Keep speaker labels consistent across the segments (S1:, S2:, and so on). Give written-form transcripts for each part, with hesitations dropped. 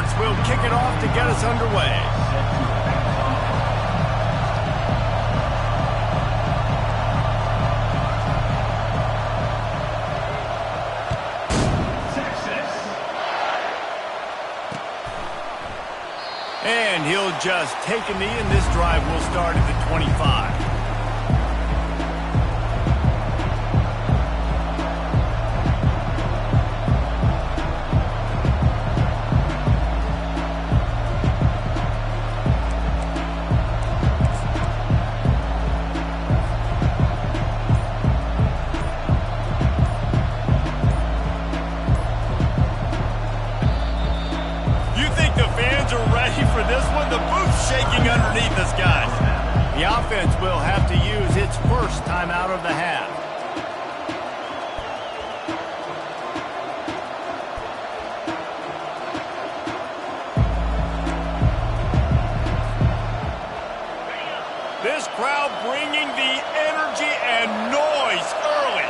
S1: Edwards will kick it off to get us underway. And he'll just take a knee, and this drive will start at the 25. Shaking underneath us, guys. The offense will have to use its first timeout of the half. This crowd bringing the energy and noise early.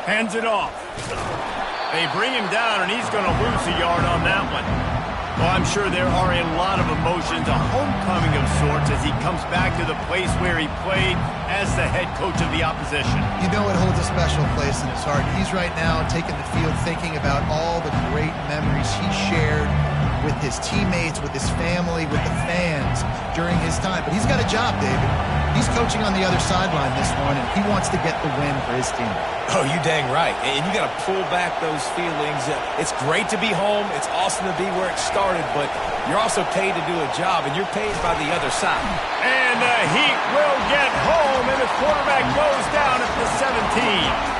S1: Hands it off. They bring him down, and he's going to lose a yard on that one. Well, I'm sure there are a lot of emotions, a homecoming of sorts, as he comes back to the place where he played as the head coach of the opposition.
S2: You know it holds a special place in his heart. He's right now taking the field thinking about all the great memories he shared with his teammates, with his family, with the fans during his time. But he's got a job, David. He's coaching on the other sideline this one, and he wants to get the win for his team.
S3: Oh, you dang right. And you got to pull back those feelings. It's great to be home. It's awesome to be where it started, but you're also paid to do a job, and you're paid by the other side.
S1: And the Heat will get home, and the quarterback goes down at the 17.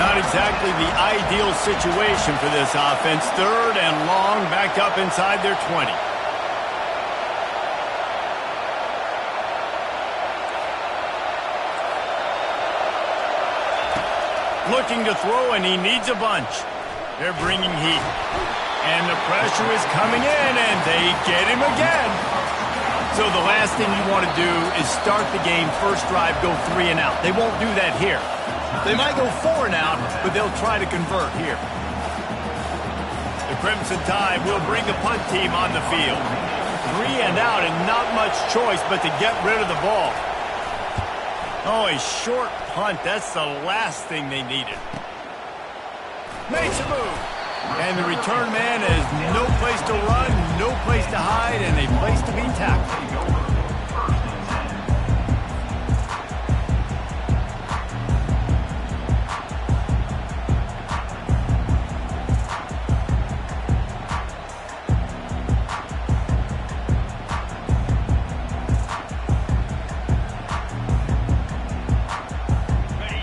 S1: Not exactly the ideal situation for this offense. Third and long, backed up inside their 20. Looking to throw, and he needs a bunch. They're bringing heat. And the pressure is coming in, and they get him again. So the last thing you want to do is start the game, first drive, go 3 and out. They won't do that here. They might go 4 and out, but they'll try to convert here. The Crimson Tide will bring the punt team on the field. 3 and out, and not much choice but to get rid of the ball. Oh, a short punt. That's the last thing they needed. Makes a move. And the return man has no place to run, no place to hide, and a place to be tackled.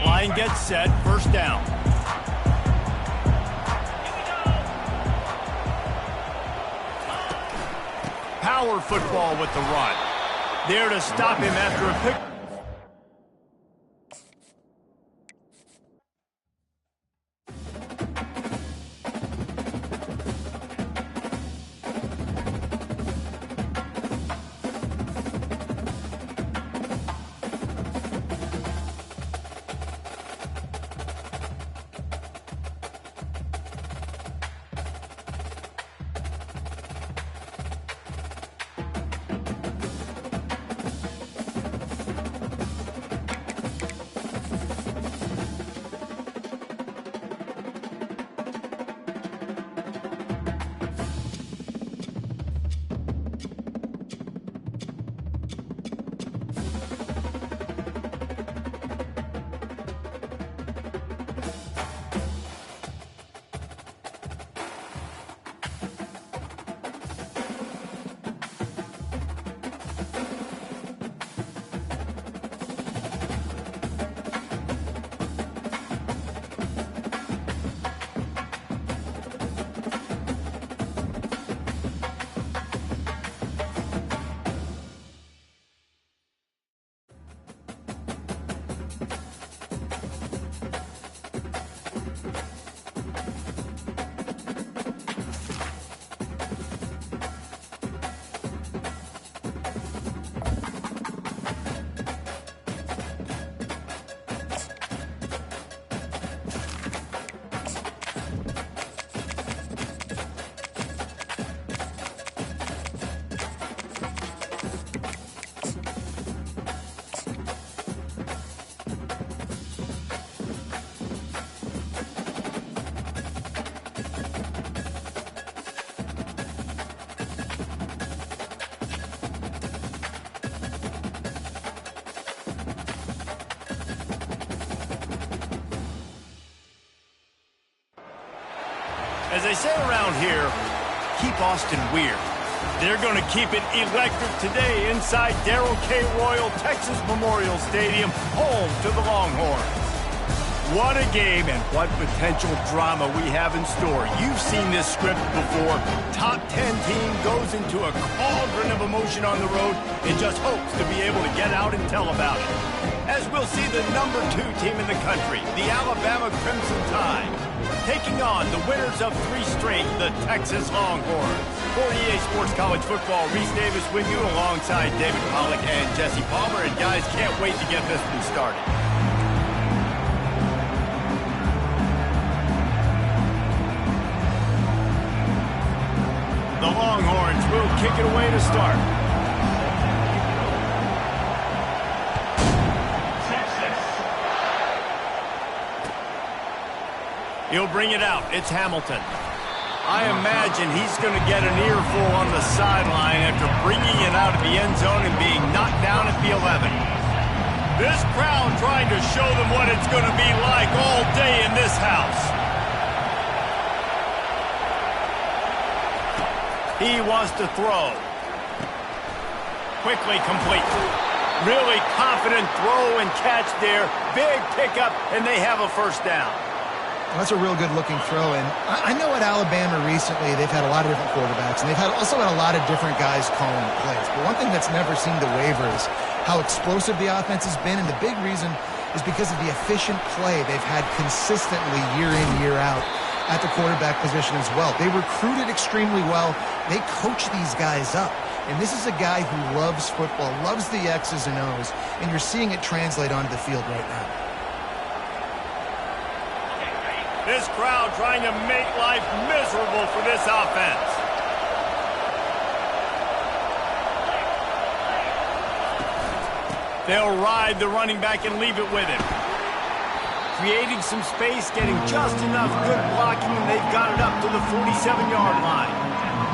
S1: Line gets set, first down. Power football with the run. There to stop him after a pick. As they say around here, keep Austin weird. They're going to keep it electric today inside Darrell K. Royal Texas Memorial Stadium, home to the Longhorns. What a game and what potential drama we have in store. You've seen this script before. Top 10 team goes into a cauldron of emotion on the road and just hopes to be able to get out and tell about it. As we'll see the number 2 team in the country, the Alabama Crimson Tide, taking on the winners of 3 straight, the Texas Longhorns. For EA Sports College Football, Reese Davis with you alongside David Pollack and Jesse Palmer. And guys, can't wait to get this one started. The Longhorns will kick it away to start. He'll bring it out. It's Hamilton. I imagine he's going to get an earful on the sideline after bringing it out of the end zone and being knocked down at the 11. This crowd trying to show them what it's going to be like all day in this house. He wants to throw. Quickly complete. Really confident throw and catch there. Big pickup, and they have a first down.
S2: Well, that's a real good-looking throw. And I know at Alabama recently they've had a lot of different quarterbacks, and they've also had a lot of different guys calling plays. But one thing that's never seemed to waver is how explosive the offense has been, and the big reason is because of the efficient play they've had consistently year in, year out at the quarterback position as well. They recruited extremely well. They coach these guys up. And this is a guy who loves football, loves the X's and O's, and you're seeing it translate onto the field right now.
S1: This crowd trying to make life miserable for this offense. They'll ride the running back and leave it with him. Creating some space, getting just enough good blocking, and they've got it up to the 47-yard line.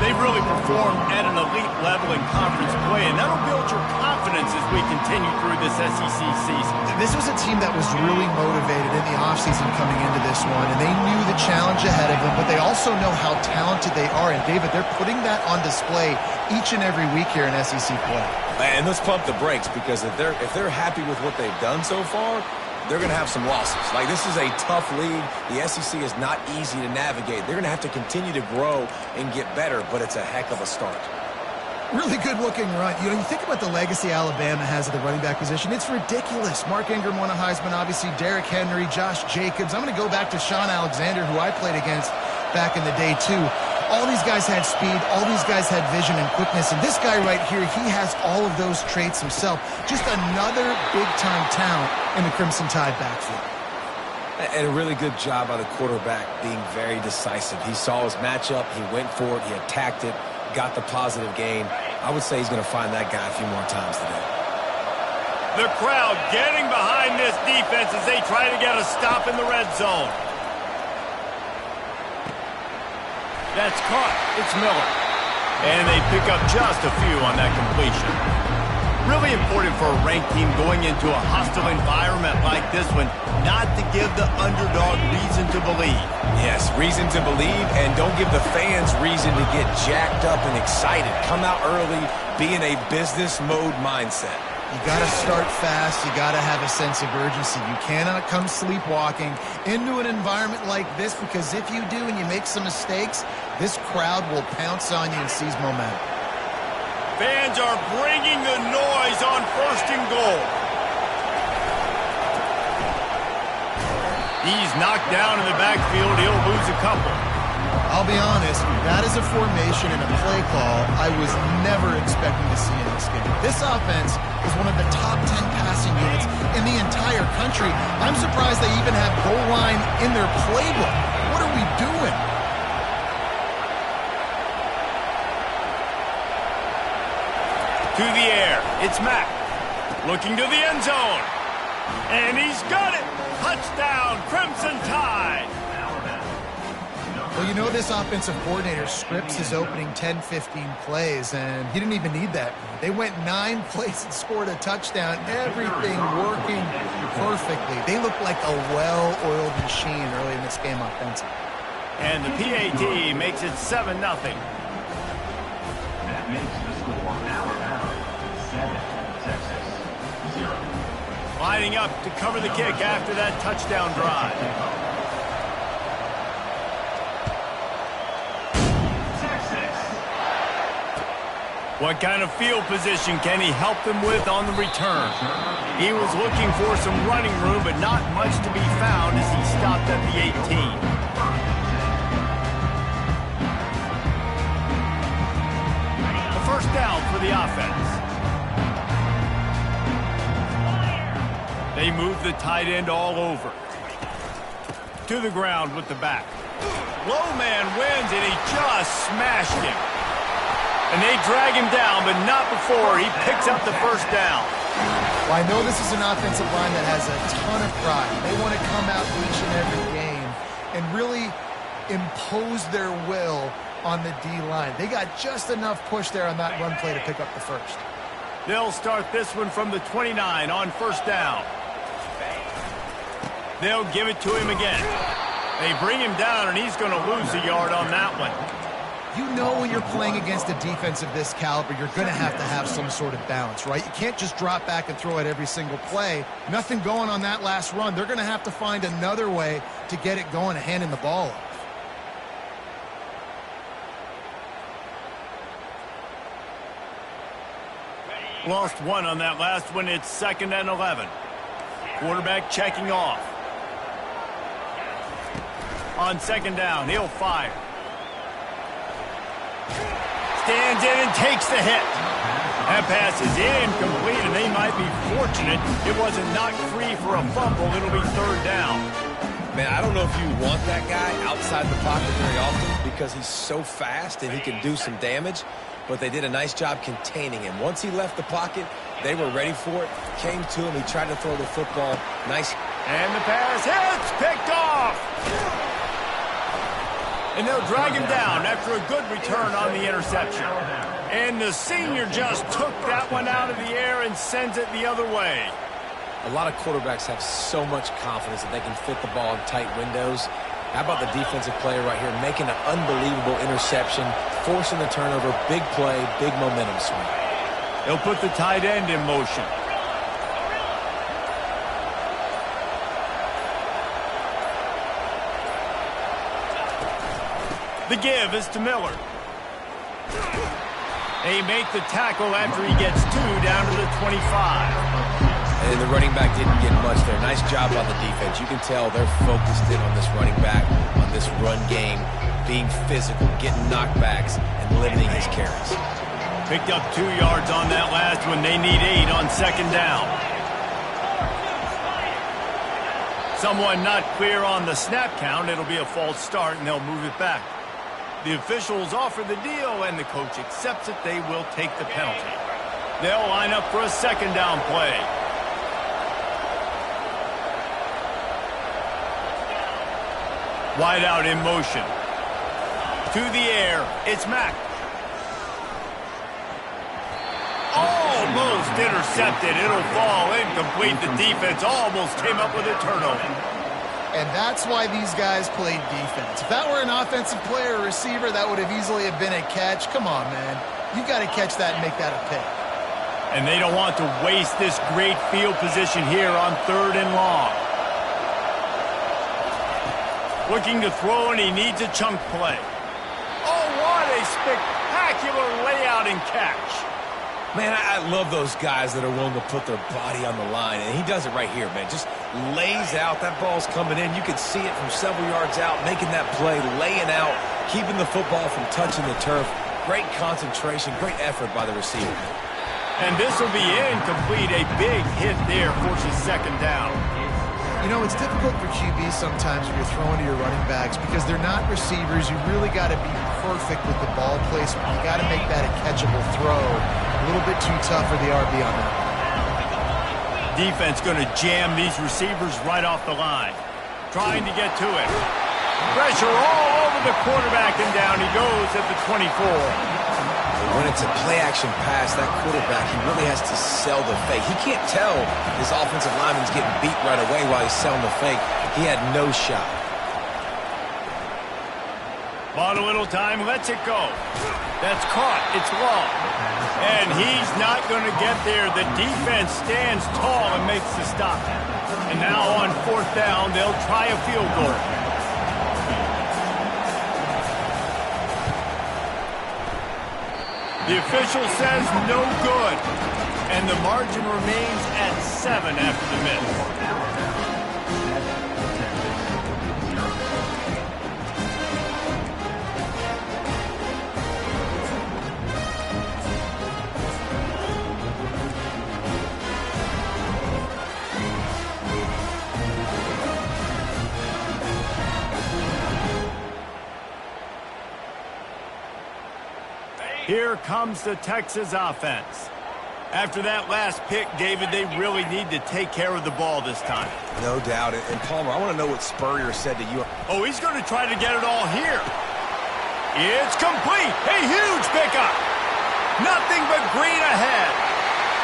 S1: They've really performed at an elite level in conference play, and that'll build your confidence as we continue through this SEC season.
S2: This was a team that was really motivated in the offseason coming into this one, and they knew the challenge ahead of them, but they also know how talented they are. And, David, they're putting that on display each and every week here in SEC play.
S3: And let's pump the brakes, because if they're happy with what they've done so far, they're going to have some losses. Like, this is a tough league. The SEC is not easy to navigate. They're going to have to continue to grow and get better, but it's a heck of a start.
S2: Really good-looking run. You know, you think about the legacy Alabama has at the running back position. It's ridiculous. Mark Ingram won a Heisman, obviously. Derrick Henry, Josh Jacobs. I'm going to go back to Sean Alexander, who I played against back in the day, too. All these guys had speed. All these guys had vision and quickness. And this guy right here, he has all of those traits himself. Just another big-time talent in the Crimson Tide backfield.
S3: And a really good job by the quarterback being very decisive. He saw his matchup. He went for it. He attacked it. Got the positive gain. I would say he's going to find that guy a few more times today.
S1: The crowd getting behind this defense as they try to get a stop in the red zone. That's caught. It's Miller. And they pick up just a few on that completion. Really important for a ranked team going into a hostile environment like this one, not to give the underdog reason to believe.
S3: Yes, reason to believe, and don't give the fans reason to get jacked up and excited. Come out early, be in a business mode mindset.
S2: You got to start fast. You got to have a sense of urgency. You cannot come sleepwalking into an environment like this, because if you do and you make some mistakes, this crowd will pounce on you and seize momentum.
S1: Fans are bringing the noise on 1st and goal. He's knocked down in the backfield. He'll lose a couple.
S2: I'll be honest, that is a formation and a play call I was never expecting to see in this game. This offense is one of the top 10 passing units in the entire country. I'm surprised they even have goal line in their playbook. What are we doing?
S1: To the air. It's Mack. Looking to the end zone. And he's got it. Touchdown, Crimson Tide.
S2: Well, you know, this offensive coordinator scripts his opening 10-15 plays, and he didn't even need that. They went 9 plays and scored a touchdown. Everything working perfectly. They look like a well-oiled machine early in this game offensively.
S1: And the PAT makes it 7-0.
S4: That makes the score Alabama 7, Texas 0.
S1: Lining up to cover the kick after that touchdown drive. What kind of field position can he help them with on the return? He was looking for some running room, but not much to be found as he stopped at the 18. A first down for the offense. They move the tight end all over. To the ground with the back. Low man wins, and he just smashed him. And they drag him down, but not before he picks up the first down.
S2: Well, I know this is an offensive line that has a ton of pride. They want to come out each and every game and really impose their will on the D-line. They got just enough push there on that run play to pick up the first.
S1: They'll start this one from the 29 on first down. They'll give it to him again. They bring him down, and he's going to lose a yard on that one.
S2: You know when you're playing against a defense of this caliber, you're going to have some sort of balance, right? You can't just drop back and throw it every single play. Nothing going on that last run. They're going to have to find another way to get it going and handing the ball off.
S1: Lost one on that last one. It's 2nd and 11. Quarterback checking off. On 2nd down, he'll fire. Stands in and takes the hit. That pass is incomplete, and they might be fortunate it wasn't knocked free for a fumble. It'll be 3rd down.
S3: Man, I don't know if you want that guy outside the pocket very often because he's so fast and he can do some damage, but they did a nice job containing him. Once he left the pocket, they were ready for it, came to him, he tried to throw the football. Nice.
S1: And the pass hits, picked off. And they'll drag him down after a good return on the interception. And the senior just took that one out of the air and sends it the other way.
S3: A lot of quarterbacks have so much confidence that they can fit the ball in tight windows. How about the defensive player right here making an unbelievable interception, forcing the turnover, big play, big momentum swing.
S1: They'll put the tight end in motion. The give is to Miller. They make the tackle after he gets 2 down to the 25.
S3: And the running back didn't get much there. Nice job on the defense. You can tell they're focused in on this running back, on this run game, being physical, getting knockbacks, and limiting his carries.
S1: Picked up 2 yards on that last one. They need 8 on 2nd down. Someone not clear on the snap count. It'll be a false start, and they'll move it back. The officials offer the deal, and the coach accepts it. They will take the penalty. They'll line up for a 2nd down play. Wide out in motion. To the air, it's Mack. Almost intercepted. It'll fall incomplete. The defense almost came up with a turnover.
S2: And that's why these guys played defense. If that were an offensive player or receiver, that would have easily have been a catch. Come on, man. You got to catch that and make that a pick.
S1: And they don't want to waste this great field position here on 3rd and long. Looking to throw, and he needs a chunk play. Oh, what a spectacular layout and catch.
S3: Man, I love those guys that are willing to put their body on the line, and he does it right here, man. Just lays out. That ball's coming in. You can see it from several yards out, making that play, laying out, keeping the football from touching the turf. Great concentration, great effort by the receiver.
S1: And this will be incomplete. A big hit there forces 2nd down.
S2: You know, it's difficult for QBs sometimes when you're throwing to your running backs because they're not receivers. You really got to be perfect with the ball placement. You got to make that a catchable throw. A little bit too tough for the RB on that.
S1: Defense going to jam these receivers right off the line. Trying to get to it. Pressure all over the quarterback, and down he goes at the 24.
S3: When it's a play-action pass, that quarterback, he really has to sell the fake. He can't tell his offensive lineman's getting beat right away while he's selling the fake. He had no shot.
S1: Bought a little time, lets it go. That's caught. It's long. And he's not going to get there. The defense stands tall and makes the stop. And now on 4th down, they'll try a field goal. The official says no good. And the margin remains at 7 after the miss. Here comes the Texas offense. After that last pick, David, they really need to take care of the ball this time.
S3: No doubt. And Palmer, I want to know what Spurrier said to you.
S1: Oh, he's going to try to get it all here. It's complete. A huge pickup. Nothing but green ahead.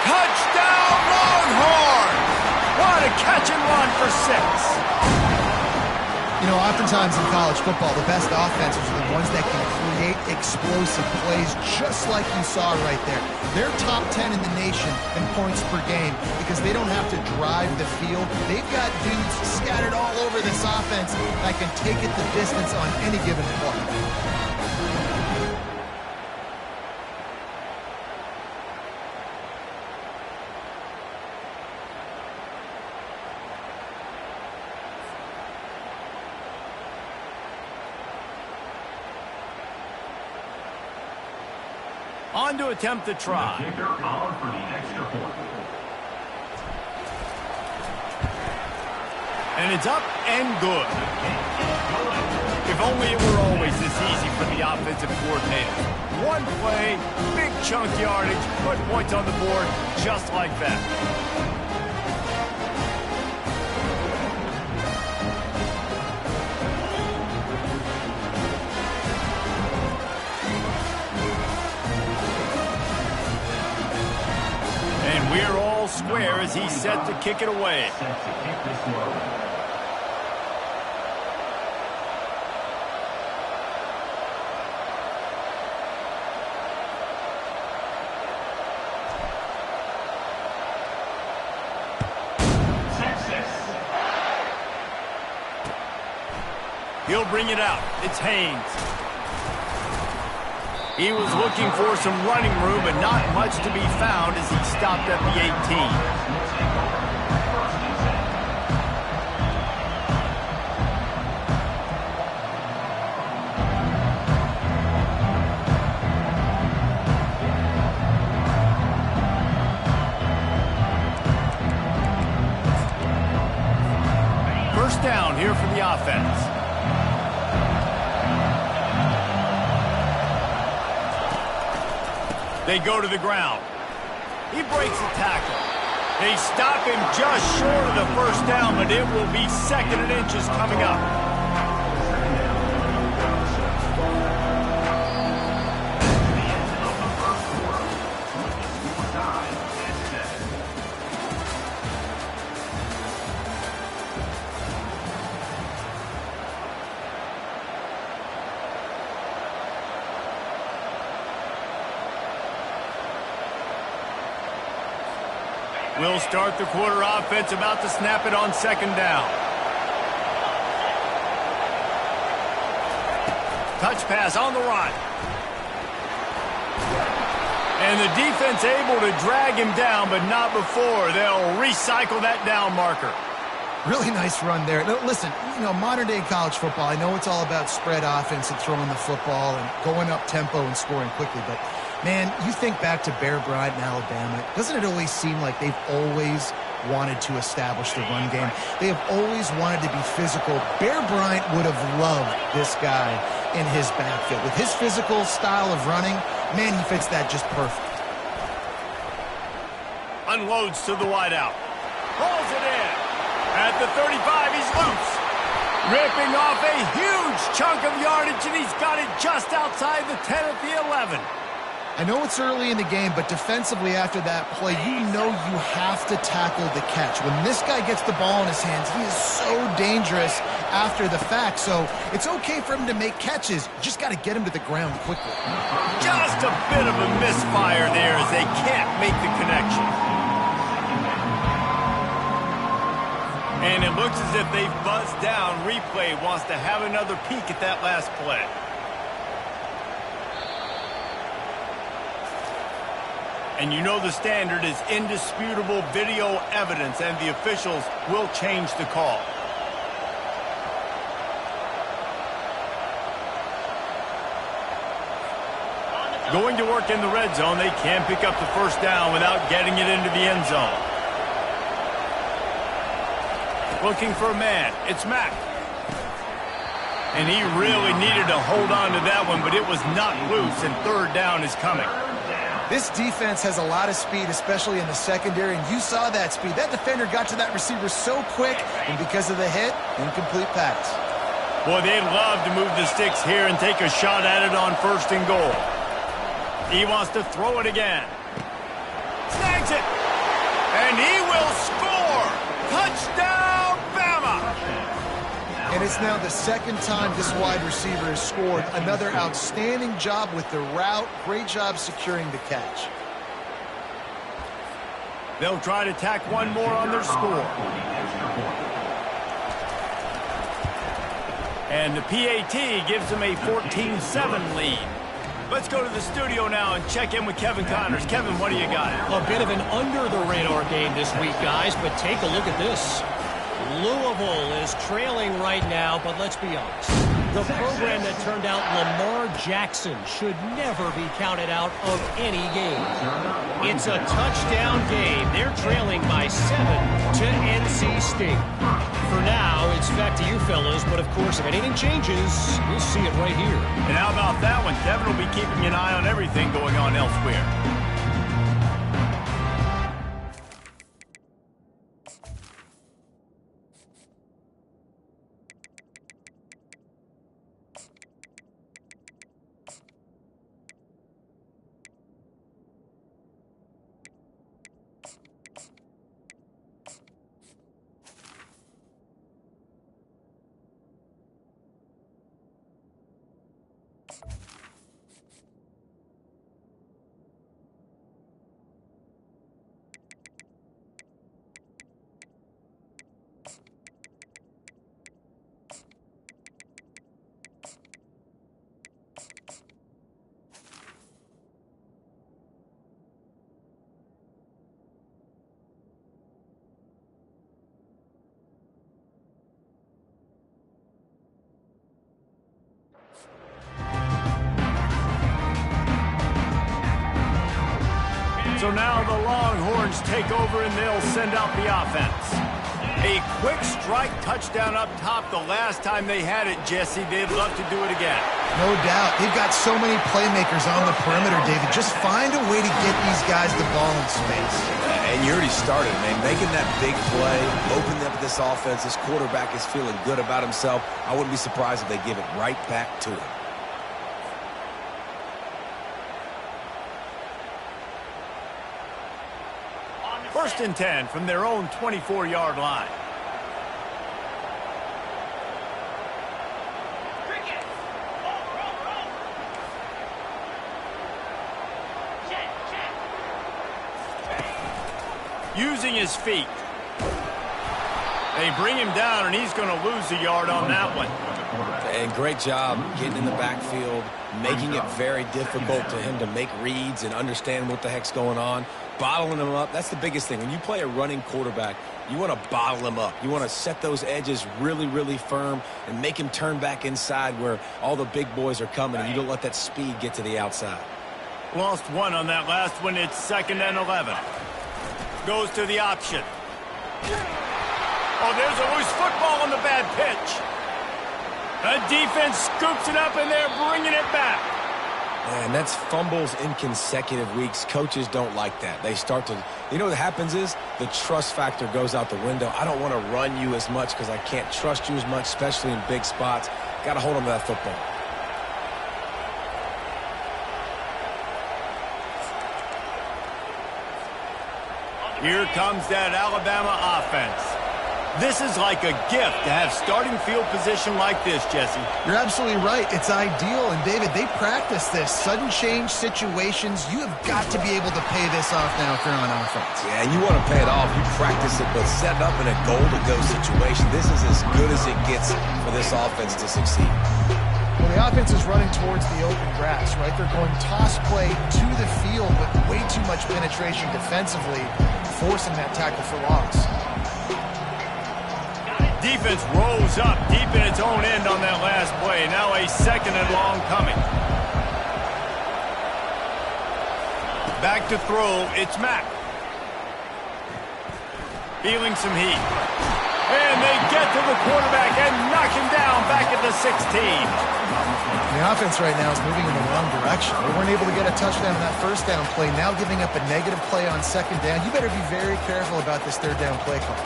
S1: Touchdown, Longhorns! What a catch and run for 6.
S2: You know, oftentimes in college football, the best offenses are the ones that can create explosive plays just like you saw right there. They're top 10 in the nation in points per game because they don't have to drive the field. They've got dudes scattered all over this offense that can take it the distance on any given play.
S1: On to attempt the try.
S4: Kicker on for the extra point.
S1: And it's up and good. If only it were always this easy for the offensive coordinator. One play, big chunk yardage, put points on the board just like that. And we're all square as he's set to kick it away.
S4: Set to kick this one.
S1: He'll bring it out. It's Haynes. He was looking for some running room, but not much to be found as he stopped at the 18. First down here for the offense. They go to the ground. He breaks the tackle. They stop him just short of the first down, but it will be 2nd and inches coming up. We'll start the quarter offense, about to snap it on 2nd down. Touch pass on the run. And the defense able to drag him down, but not before. They'll recycle that down marker.
S2: Really nice run there. Now, listen, you know, modern-day college football, I know it's all about spread offense and throwing the football and going up tempo and scoring quickly, but man, you think back to Bear Bryant in Alabama, doesn't it always seem like they've always wanted to establish the run game? They have always wanted to be physical. Bear Bryant would have loved this guy in his backfield. With his physical style of running, man, he fits that just perfect.
S1: Unloads to the wideout. Pulls it in. At the 35, he's loose. Ripping off a huge chunk of yardage, and he's got it just outside the 10 at the 11.
S2: I know it's early in the game, but defensively after that play, you know you have to tackle the catch. When this guy gets the ball in his hands, he is so dangerous after the fact. So it's okay for him to make catches. You just got to get him to the ground quickly.
S1: Just a bit of a misfire there as they can't make the connection. And it looks as if they've buzzed down. Replay wants to have another peek at that last play. And you know the standard is indisputable video evidence, and the officials will change the call. Going to work in the red zone, they can't pick up the first down without getting it into the end zone. Looking for a man, it's Mack. And he really needed to hold on to that one, but it was not loose, and third down is coming.
S2: This defense has a lot of speed, especially in the secondary, and you saw that speed. That defender got to that receiver so quick, and because of the hit, incomplete pass.
S1: Boy, they'd love to move the sticks here and take a shot at it on 1st and goal. He wants to throw it again. Snags it. And he will score. Touchdown, Bama.
S2: And it's now the 2nd time this wide receiver has scored. Another outstanding job with the route. Great job securing the catch.
S1: They'll try to tack one more on their score. And the PAT gives them a 14-7 lead. Let's go to the studio now and check in with Kevin Connors. Kevin, what do you got?
S5: A bit of an under-the-radar game this week, guys, but take a look at this. Louisville is trailing right now, but let's be honest. The program that turned out Lamar Jackson should never be counted out of any game. It's a touchdown game. They're trailing by 7 to NC State. For now, it's back to you fellas, but of course, if anything changes, we'll see it right here.
S1: And how about that one? Kevin will be keeping an eye on everything going on elsewhere. So now the Longhorns take over and they'll send out the offense. A quick strike touchdown up top the last time they had it, Jesse. They'd love to do it again.
S2: No doubt. They've got so many playmakers on the perimeter, David. Just find a way to get these guys the ball in space.
S3: And you already started, man. Making that big play, opening up this offense. This quarterback is feeling good about himself. I wouldn't be surprised if they give it right back to him.
S1: First and 10 from their own 24-yard line. Using his feet. They bring him down, and he's going to lose a yard on that one.
S3: And great job getting in the backfield, making it very difficult to him to make reads and understand what the heck's going on. Bottling him up, that's the biggest thing. When you play a running quarterback, you want to bottle him up. You want to set those edges really, really firm and make him turn back inside where all the big boys are coming, and you don't let that speed get to the outside.
S1: Lost one on that last one. It's 2nd and 11. Goes to the option. Oh, there's a loose football on the bad pitch. The defense scoops it up, and they're bringing it back.
S3: And that's fumbles in consecutive weeks. Coaches don't like that. They start to, you know what happens is the trust factor goes out the window. I don't want to run you as much because I can't trust you as much, especially in big spots. Got to hold on to that football.
S1: Here comes that Alabama offense. This is like a gift to have starting field position like this, Jesse.
S2: You're absolutely right. It's ideal. And, David, they practice this. Sudden change situations. You have got to be able to pay this off now if you're on offense.
S3: Yeah, and you want to pay it off. You practice it, but set it up in a goal-to-go situation. This is as good as it gets for this offense to succeed.
S2: Well, the offense is running towards the open grass, right? They're going toss play to the field with way too much penetration defensively, forcing that tackle for loss.
S1: Defense rolls up deep in its own end on that last play. Now a second and long coming. Back to throw, it's Mack. Feeling some heat. And they get to the quarterback and knock him down back at the 16.
S2: The offense right now is moving in the wrong direction. They weren't able to get a touchdown on that first down play, now giving up a negative play on second down. You better be very careful about this third down play call.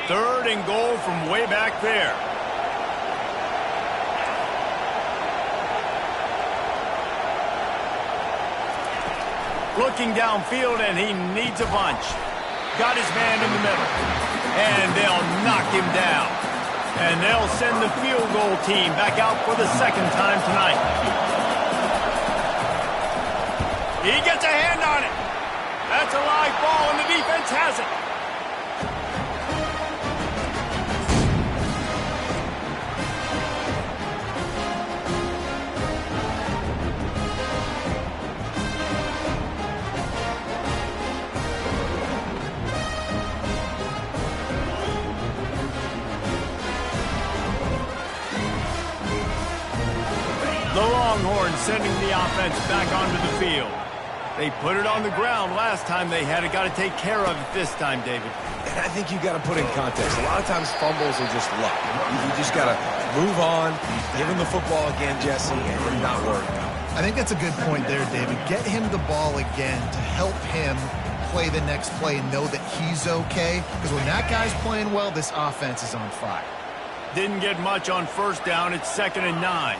S1: Third and goal from way back there. Looking downfield, and he needs a bunch. Got his man in the middle. And they'll knock him down. And they'll send the field goal team back out for the second time tonight. He gets a hand on it. That's a live ball, and the defense has it. The Longhorns sending the offense back onto the field. They put it on the ground last time they had it. Got to take care of it this time, David.
S3: And I think you got to put in context. A lot of times fumbles are just luck. You just got to move on, give him the football again, Jesse, and not worry about it.
S2: I think that's a good point there, David. Get him the ball again to help him play the next play and know that he's okay. Because when that guy's playing well, this offense is on fire.
S1: Didn't get much on first down. It's 2nd and 9.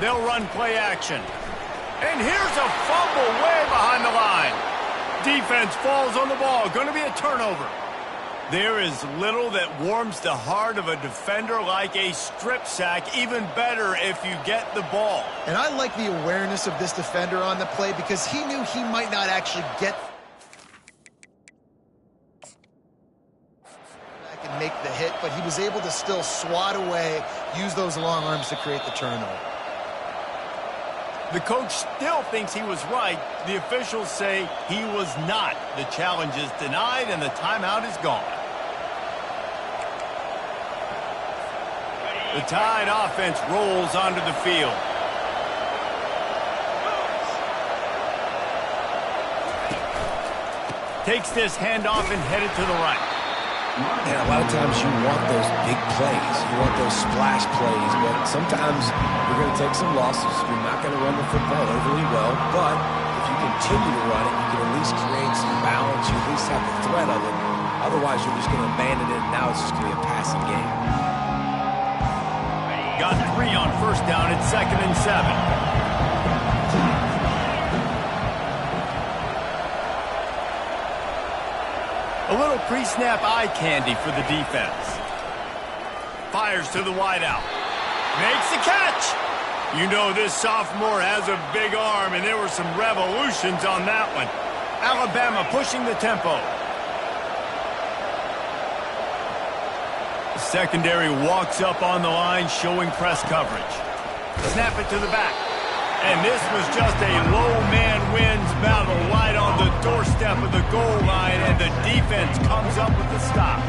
S1: They'll run play action. And here's a fumble way behind the line. Defense falls on the ball. Going to be a turnover. There is little that warms the heart of a defender like a strip sack. Even better if you get the ball.
S2: And I like the awareness of this defender on the play because he knew he might not actually get back and make the hit, but he was able to still swat away, use those long arms to create the turnover.
S1: The coach still thinks he was right. The officials say he was not. The challenge is denied and the timeout is gone. The Tide offense rolls onto the field. Takes this handoff and headed to the right.
S3: And a lot of times you want those big plays. You want those splash plays, but sometimes you're going to take some losses. You're not going to run the football overly well, but if you continue to run it, you can at least create some balance. You at least have the threat of it. Otherwise, you're just going to abandon it, and now it's just going to be a passing game.
S1: Got 3 on first down. It's 2nd and 7. A little pre-snap eye candy for the defense. Fires to the wideout. Makes the catch. You know this sophomore has a big arm, and there were some revolutions on that one. Alabama pushing the tempo. The secondary walks up on the line, showing press coverage. Snap it to the back. And this was just a low man wins battle right on the doorstep of the goal line, and the defense comes up with the stop.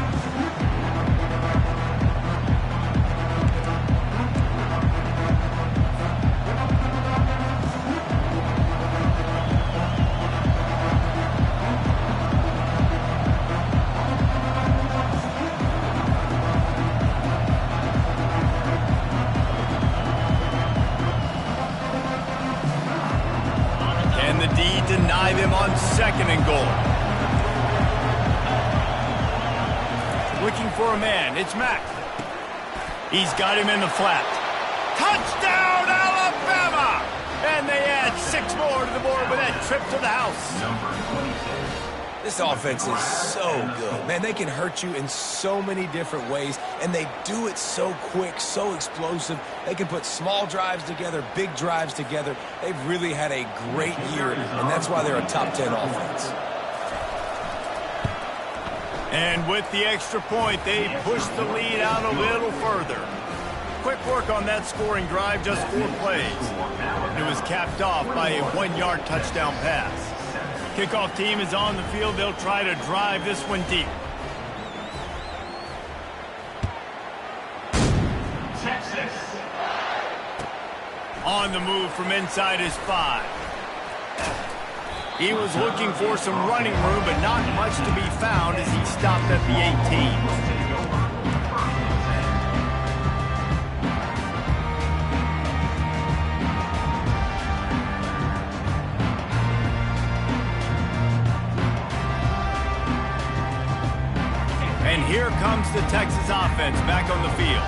S1: Deny them on 2nd and goal. Looking for a man. It's Mack. He's got him in the flat. Touchdown, Alabama! And they trip to the house.
S4: Number 26.
S3: This offense is so good. Man, they can hurt you in so many different ways, and they do it so quick, so explosive. They can put small drives together, big drives together. They've really had a great year, and that's why they're a top 10 offense.
S1: And with the extra point, they push the lead out a little further. Quick work on that scoring drive, just 4 plays. It was capped off by a 1-yard touchdown pass. Kickoff team is on the field. They'll try to drive this one deep.
S4: Texas.
S1: On the move from inside his 5. He was looking for some running room, but not much to be found as he stopped at the 18. And here comes the Texas offense back on the field.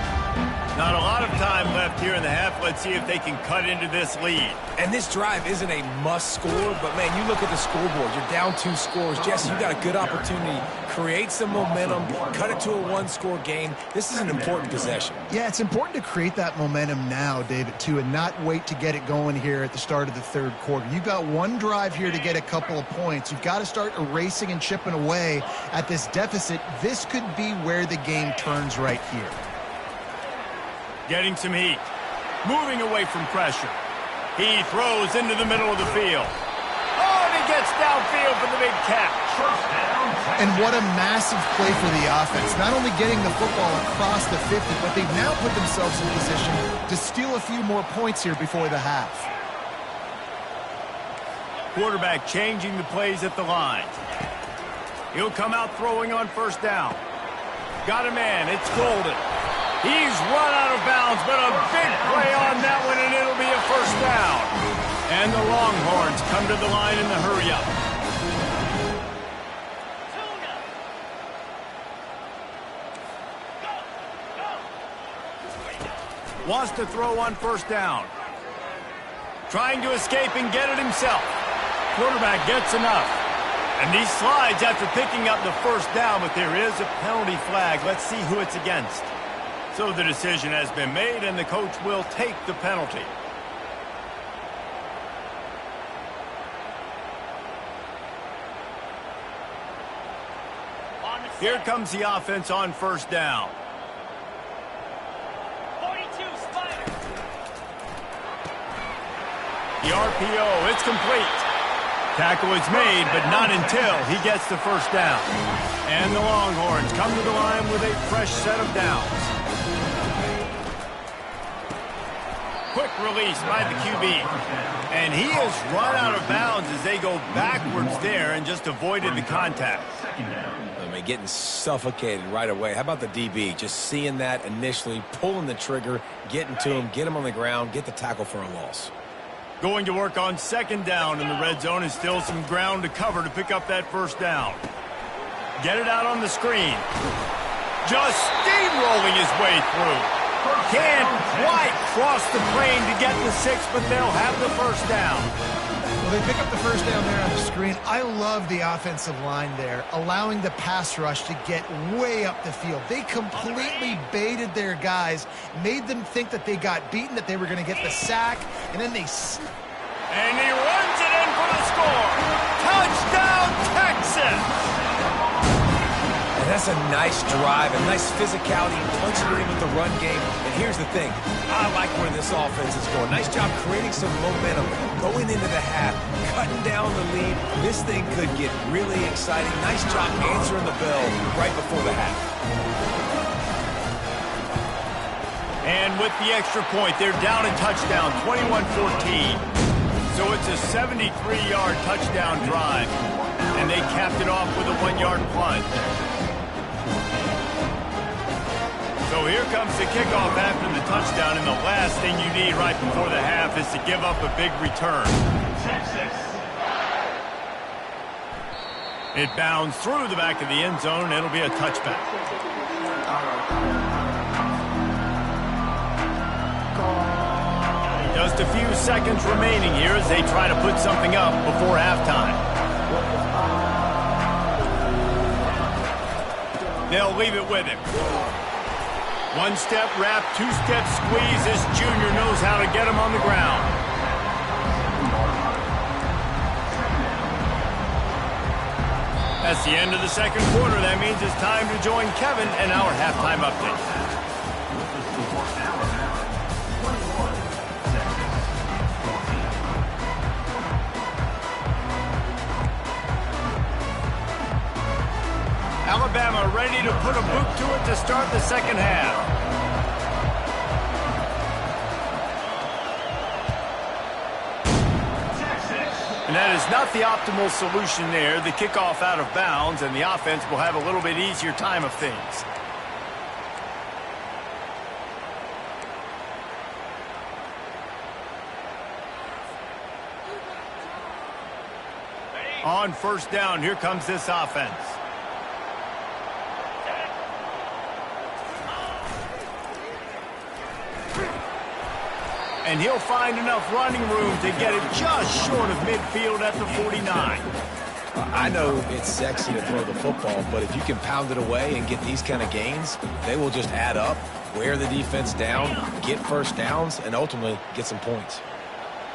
S1: Not a lot of time left here in the half. Let's see if they can cut into this lead.
S3: And this drive isn't a must score, but, man, you look at the scoreboard. You're down 2 scores. Jesse, you got a good opportunity. Create some momentum. Cut it to a 1-score game. This is an important possession.
S2: Yeah, it's important to create that momentum now, David, too, and not wait to get it going here at the start of the 3rd quarter. You've got 1 drive here to get a couple of points. You've got to start erasing and chipping away at this deficit. This could be where the game turns right here.
S1: Getting some heat. Moving away from pressure. He throws into the middle of the field. Oh, and he gets downfield for the big catch.
S2: And what a massive play for the offense. Not only getting the football across the 50, but they've now put themselves in position to steal a few more points here before the half.
S1: Quarterback changing the plays at the line. He'll come out throwing on 1st down. Got a man. It's Golden. He's run out of bounds, but a big play on that one, and it'll be a 1st down. And the Longhorns come to the line in the hurry-up. Wants to throw on 1st down. Trying to escape and get it himself. Quarterback gets enough. And he slides after picking up the 1st down, but there is a penalty flag. Let's see who it's against. So the decision has been made, and the coach will take the penalty. Here comes the offense on 1st down.
S5: 42, Spider.
S1: The RPO, it's complete. Tackle is made, but not until he gets the 1st down. And the Longhorns come to the line with a fresh set of downs. Quick release by the QB. And he has run out of bounds as they go backwards there and just avoided the contact.
S3: I mean, getting suffocated right away. How about the DB? Just seeing that initially, pulling the trigger, getting to him, get him on the ground, get the tackle for a loss.
S1: Going to work on 2nd down in the red zone is still some ground to cover to pick up that 1st down. Get it out on the screen. Just steamrolling his way through. Can't quite cross the plane to get the 6, but they'll have the 1st down.
S2: Well, they pick up the 1st down there on the screen. I love the offensive line there, allowing the pass rush to get way up the field. They completely baited their guys, made them think that they got beaten, that they were going to get the sack, and then they...
S1: And he runs it in for the score. Touchdown, Texas!
S3: And that's a nice drive, a nice physicality, punching it in with the run game. And here's the thing. I like where this offense is going. Nice job creating some momentum, going into the half, cutting down the lead. This thing could get really exciting. Nice job answering the bell right before the half.
S1: And with the extra point, they're down a touchdown, 21-14. So it's a 73-yard touchdown drive. And they capped it off with a 1-yard plunge. So here comes the kickoff after the touchdown, and the last thing you need right before the half is to give up a big return. It bounds through the back of the end zone, and it'll be a touchback. He does just a few seconds remaining here as they try to put something up before halftime. They'll leave it with him. One-step wrap, two-step squeeze. This junior knows how to get him on the ground. That's the end of the second quarter. That means it's time to join Kevin and our halftime update. Alabama ready to put a boot to it to start the second half. And that is not the optimal solution there. The kickoff out of bounds, and the offense will have a little bit easier time of things. On first down, here comes this offense. And he'll find enough running room to get it just short of midfield at the 49.
S3: I know it's sexy to throw the football, but if you can pound it away and get these kind of gains, they will just add up, wear the defense down, get first downs, and ultimately get some points.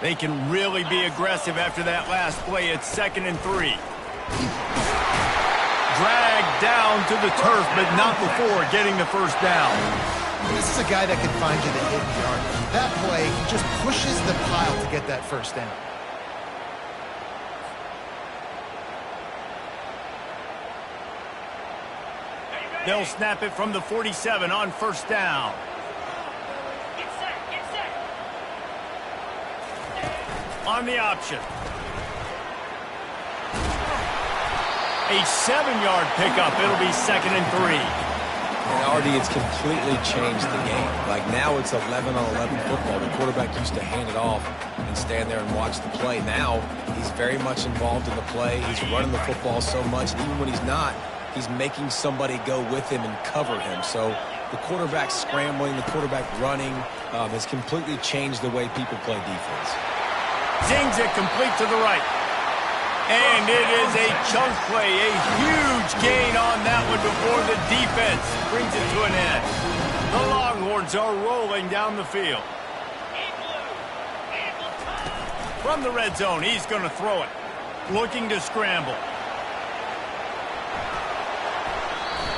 S1: They can really be aggressive after that last play. It's 2nd and 3. Dragged down to the turf, but not before getting the first down.
S2: This is a guy that can find you the hidden yard. That play, he just pushes the pile to get that first down.
S1: They'll snap it from the 47 on first down. On the option. A 7-yard pickup. It'll be 2nd and 3.
S3: And Artie, it's completely changed the game. Like now it's 11-on-11 football. The quarterback used to hand it off and stand there and watch the play. Now he's very much involved in the play. He's running the football so much. And even when he's not, he's making somebody go with him and cover him. So the quarterback scrambling, the quarterback running has completely changed the way people play defense.
S1: Zings it complete to the right. And it is a chunk play, a huge gain on that one before the defense brings it to an end. The Longhorns are rolling down the field. From the red zone, he's going to throw it. Looking to scramble.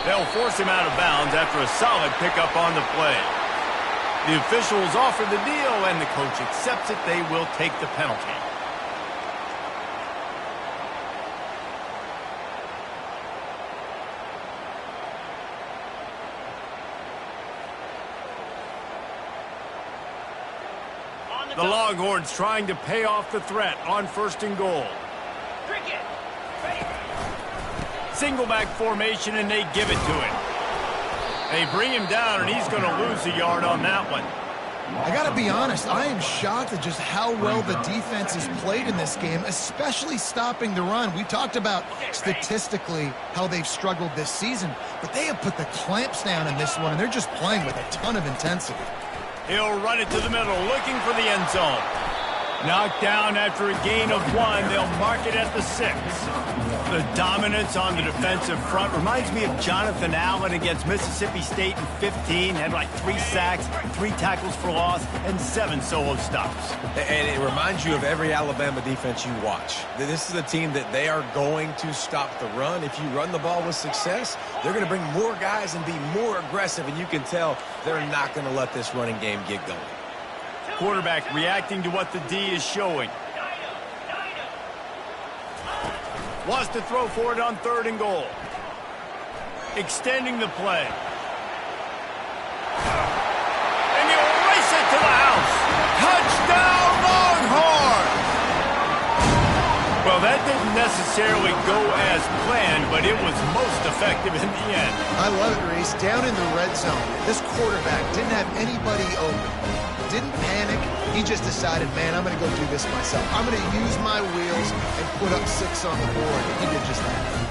S1: They'll force him out of bounds after a solid pickup on the play. The officials offer the deal, and the coach accepts it. They will take the penalty. The Longhorns trying to pay off the threat on 1st and goal. Single back formation, and they give it to him. They bring him down, and he's going to lose a yard on that one.
S2: I got to be honest, I am shocked at just how well the defense has played in this game, especially stopping the run. We talked about statistically how they've struggled this season, but they have put the clamps down in this one, and they're just playing with a ton of intensity.
S1: He'll run it to the middle, looking for the end zone. Knocked down after a gain of 1. They'll mark it at the 6. The dominance on the defensive front reminds me of Jonathan Allen against Mississippi State in 15. Had like 3 sacks, 3 tackles for loss, and 7 solo stops.
S3: And it reminds you of every Alabama defense you watch. This is a team that they are going to stop the run. If you run the ball with success, they're going to bring more guys and be more aggressive, and you can tell they're not going to let this running game get going.
S1: Quarterback reacting to what the D is showing. Wants to throw for it on 3rd and goal. Extending the play. And he'll race it to the house. Touchdown, Longhorns! Well, that didn't necessarily go as planned, but it was most effective in the end.
S2: I love it, Reese. Down in the red zone, this quarterback didn't have anybody open. Didn't panic. He just decided, man, I'm going to go do this myself. I'm going to use my wheels and put up 6 on the board. And he did just that.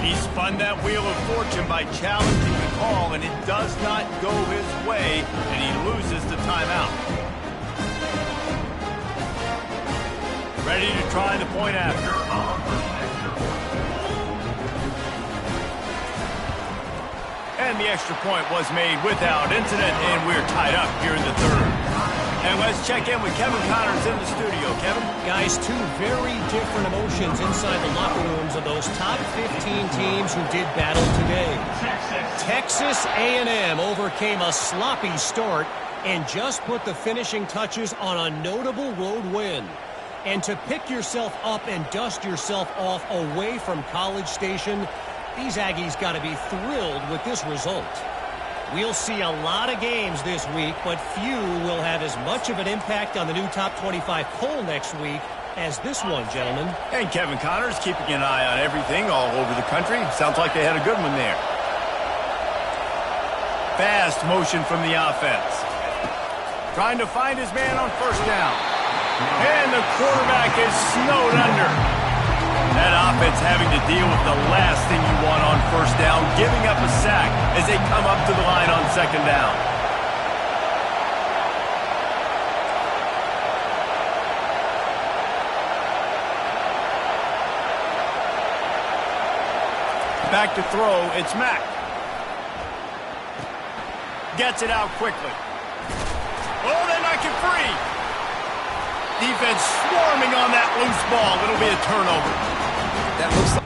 S1: He spun that wheel of fortune by challenging the call, and it does not go his way, and he loses the timeout. Ready to try the point after. And the extra point was made without incident, and we're tied up here in the third. And let's check in with Kevin Connors in the studio. Kevin?
S5: Guys, two very different emotions inside the locker rooms of those top 15 teams who did battle today. Texas A&M overcame a sloppy start and just put the finishing touches on a notable road win. And to pick yourself up and dust yourself off away from College Station, these Aggies got to be thrilled with this result. We'll see a lot of games this week, but few will have as much of an impact on the new top 25 poll next week as this one, gentlemen.
S1: And Kevin Connors keeping an eye on everything all over the country. Sounds like they had a good one there. Fast motion from the offense. Trying to find his man on first down. And the quarterback is snowed under. That offense having to deal with the last thing you want on first down, giving up a sack as they come up to the line on second down. Back to throw, it's Mack. Gets it out quickly. Oh, they knock it free. Defense swarming on that loose ball. It'll be a turnover.
S3: That looks like...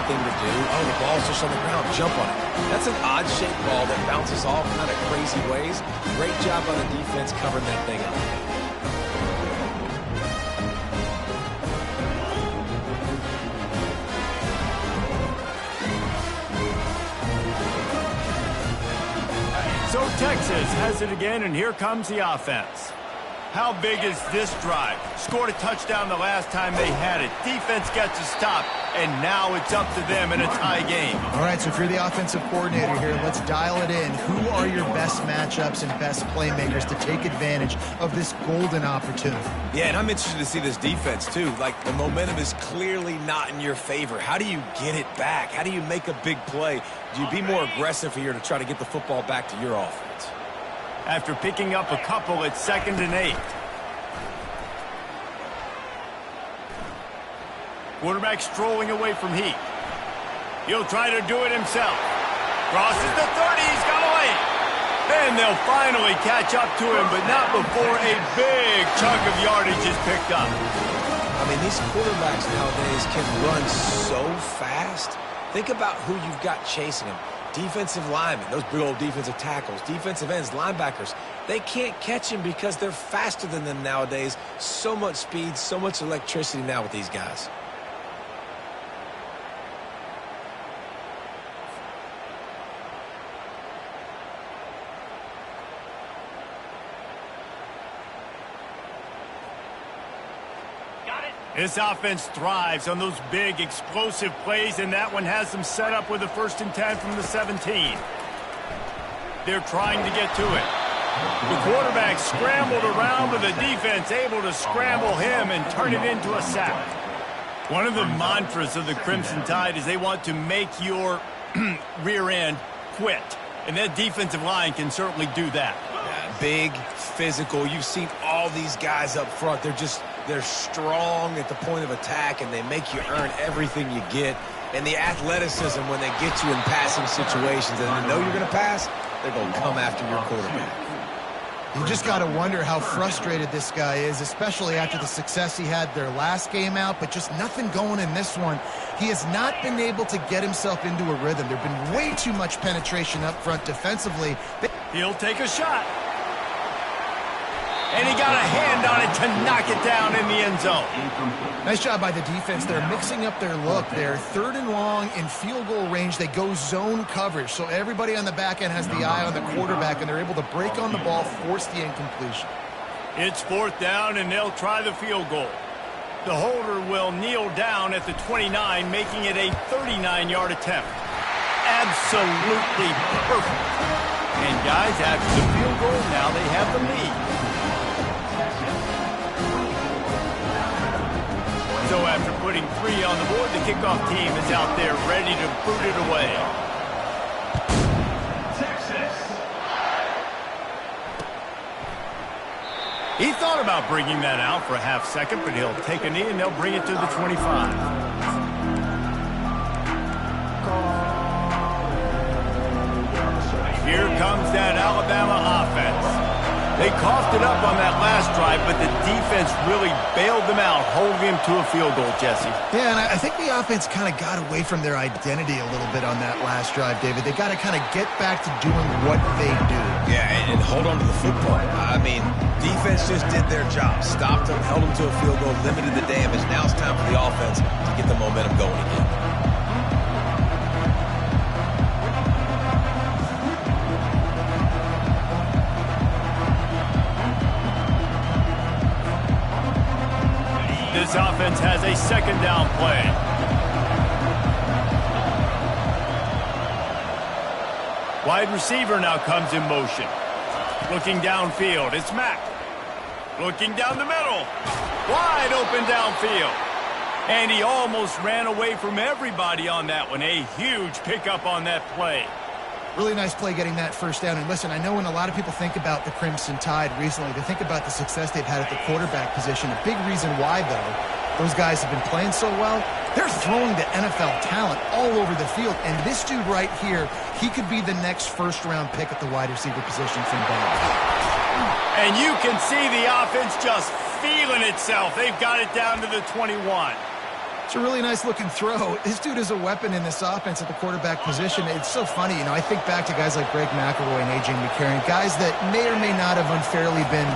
S3: thing to do. Oh, the ball's just on the ground. Jump on it. That's an odd-shaped ball that bounces all kind of crazy ways. Great job on the defense covering that thing up.
S1: So Texas has it again, and here comes the offense. How big is this drive? Scored a touchdown the last time they had it. Defense gets a stop, and now it's up to them in a tie game.
S2: All right, so if you're the offensive coordinator here, let's dial it in. Who are your best matchups and best playmakers to take advantage of this golden opportunity?
S3: Yeah, and I'm interested to see this defense, too. Like, the momentum is clearly not in your favor. How do you get it back? How do you make a big play? Do you be more aggressive here to try to get the football back to your offense?
S1: After picking up a couple, it's 2nd and 8. Quarterback strolling away from heat. He'll try to do it himself. Crosses the 30, he's got away. And they'll finally catch up to him, but not before a big chunk of yardage is picked up.
S3: I mean, these quarterbacks nowadays can run so fast. Think about who you've got chasing them. Defensive linemen, those big old defensive tackles, defensive ends, linebackers, they can't catch him because they're faster than them nowadays. So much speed, so much electricity now with these guys.
S1: This offense thrives on those big, explosive plays, and that one has them set up with a 1st and 10 from the 17. They're trying to get to it. The quarterback scrambled around with the defense, able to scramble him and turn it into a sack. One of the mantras of the Crimson Tide is they want to make your rear end quit, and that defensive line can certainly do that.
S3: Yeah, big, physical. You've seen all these guys up front. They're strong at the point of attack, and they make you earn everything you get. And the athleticism when they get you in passing situations and they know you're going to pass, they're going to come after your quarterback.
S2: You just got to wonder how frustrated this guy is, especially after the success he had their last game out, but just nothing going in this one. He has not been able to get himself into a rhythm. There's been way too much penetration up front defensively.
S1: He'll take a shot. And he got a hand on it to knock it down in the end zone.
S2: Nice job by the defense. They're mixing up their look. They're 3rd and long in field goal range. They go zone coverage. So everybody on the back end has the eye on the quarterback, and they're able to break on the ball, force the incompletion.
S1: It's 4th down, and they'll try the field goal. The holder will kneel down at the 29, making it a 39-yard attempt. Absolutely perfect. And guys, after the field goal, now they have the lead. So after putting 3 on the board, the kickoff team is out there ready to boot it away.
S4: Texas.
S1: He thought about bringing that out for a half second, but he'll take a knee and they'll bring it to the 25. Here comes that Alabama offense. They coughed it up on that last drive, but the defense really bailed them out, holding them to a field goal, Jesse.
S2: Yeah, and I think the offense kind of got away from their identity a little bit on that last drive, David. They got to kind of get back to doing what they do.
S3: Yeah, and hold on to the football. I mean, defense just did their job. Stopped them, held them to a field goal, limited the damage. Now it's time for the offense to get the momentum going again.
S1: This offense has a second down play. Wide receiver now comes in motion. Looking downfield, it's Mack. Looking down the middle. Wide open downfield. And he almost ran away from everybody on that one. A huge pickup on that play.
S2: Really nice play getting that first down. And listen, I know when a lot of people think about the Crimson Tide recently, they think about the success they've had at the quarterback position. A big reason why, though, those guys have been playing so well, they're throwing the NFL talent all over the field. And this dude right here, he could be the next first-round pick at the wide receiver position from Bama.
S1: And you can see the offense just feeling itself. They've got it down to the 21.
S2: It's a really nice-looking throw. This dude is a weapon in this offense at the quarterback position. It's so funny, you know, I think back to guys like Greg McElroy and A.J. McCarron, guys that may or may not have unfairly been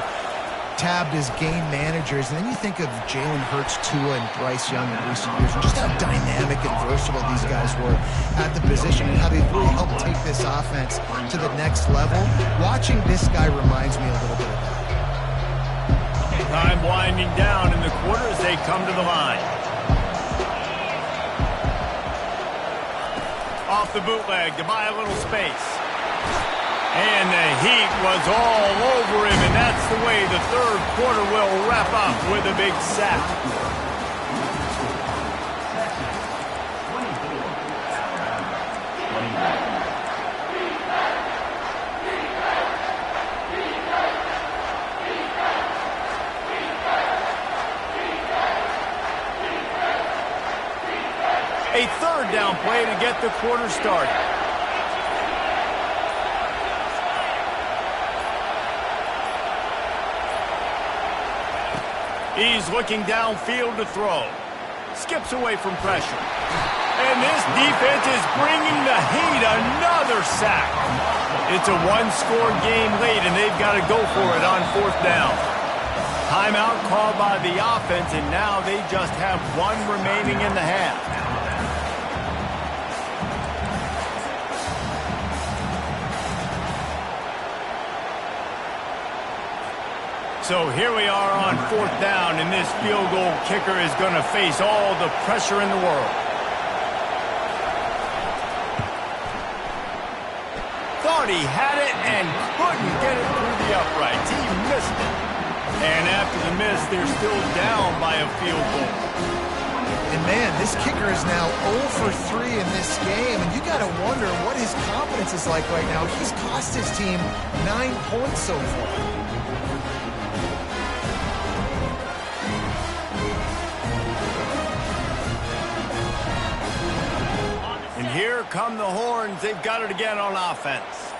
S2: tabbed as game managers. And then you think of Jalen Hurts, Tua, and Bryce Young in recent years, and just how dynamic and versatile these guys were at the position and how they really helped take this offense to the next level. Watching this guy reminds me a little bit of that.
S1: Time winding down in the quarter as they come to the line. Off the bootleg to buy a little space. And the heat was all over him, and that's the way the third quarter will wrap up with a big sack. A third down play to get the quarter started. He's looking downfield to throw. Skips away from pressure. And this defense is bringing the heat. Another sack. It's a one-score game late, and they've got to go for it on fourth down. Timeout called by the offense, and now they just have one remaining in the half. So here we are on fourth down, and this field goal kicker is going to face all the pressure in the world. Thought he had it and couldn't get it through the uprights. He missed it. And after the miss, they're still down by a field goal.
S2: And man, this kicker is now 0 for 3 in this game, and you got to wonder what his confidence is like right now. He's cost his team 9 points so far.
S1: Here come the horns. They've got it again on offense.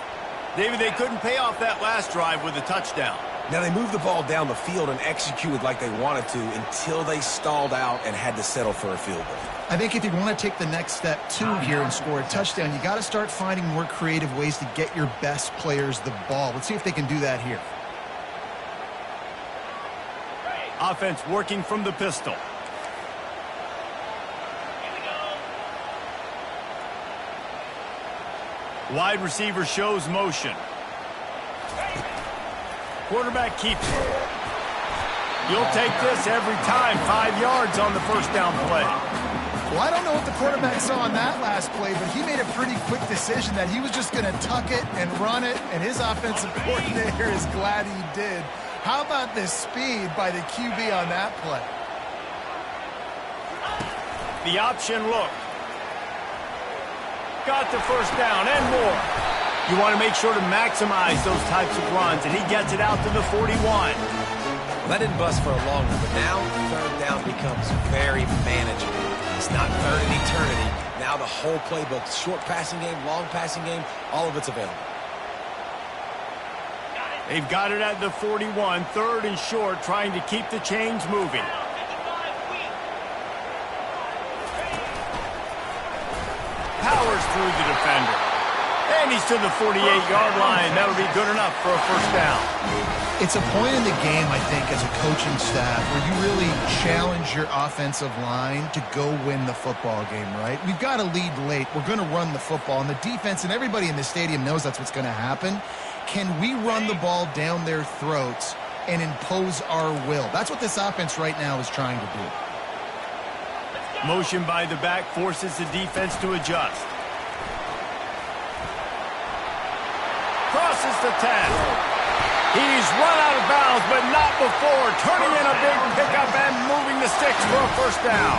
S1: David, they couldn't pay off that last drive with a touchdown.
S3: Now, they moved the ball down the field and executed like they wanted to until they stalled out and had to settle for a field goal.
S2: I think if you want to take the next step, too, here and score a touchdown, you got to start finding more creative ways to get your best players the ball. Let's see if they can do that here.
S1: Offense working from the pistol. Wide receiver shows motion. Quarterback keeps it. You'll take this every time. 5 yards on the first down play.
S2: Well, I don't know what the quarterback saw on that last play, but he made a pretty quick decision that he was just going to tuck it and run it, and his offensive coordinator is glad he did. How about this speed by the QB on that play?
S1: The option look. Got the first down and more. You want to make sure to maximize those types of runs, and he gets it out to the 41.
S3: That didn't bust for a long one, but now third down becomes very manageable. It's not third and eternity. Now the whole playbook, short passing game, long passing game, all of it's available.
S1: They've got it at the 41, third and short, trying to keep the chains moving. Powers through the defender. And he's to the 48-yard line. That'll be good enough for a first down.
S2: It's a point in the game, I think, as a coaching staff where you really challenge your offensive line to go win the football game, right? We've got to lead late. We're going to run the football. And the defense and everybody in the stadium knows that's what's going to happen. Can we run the ball down their throats and impose our will? That's what this offense right now is trying to do.
S1: Motion by the back forces the defense to adjust. Crosses the 10. He's run out of bounds, but not before. Turning in a big pickup and moving the sticks for a first down.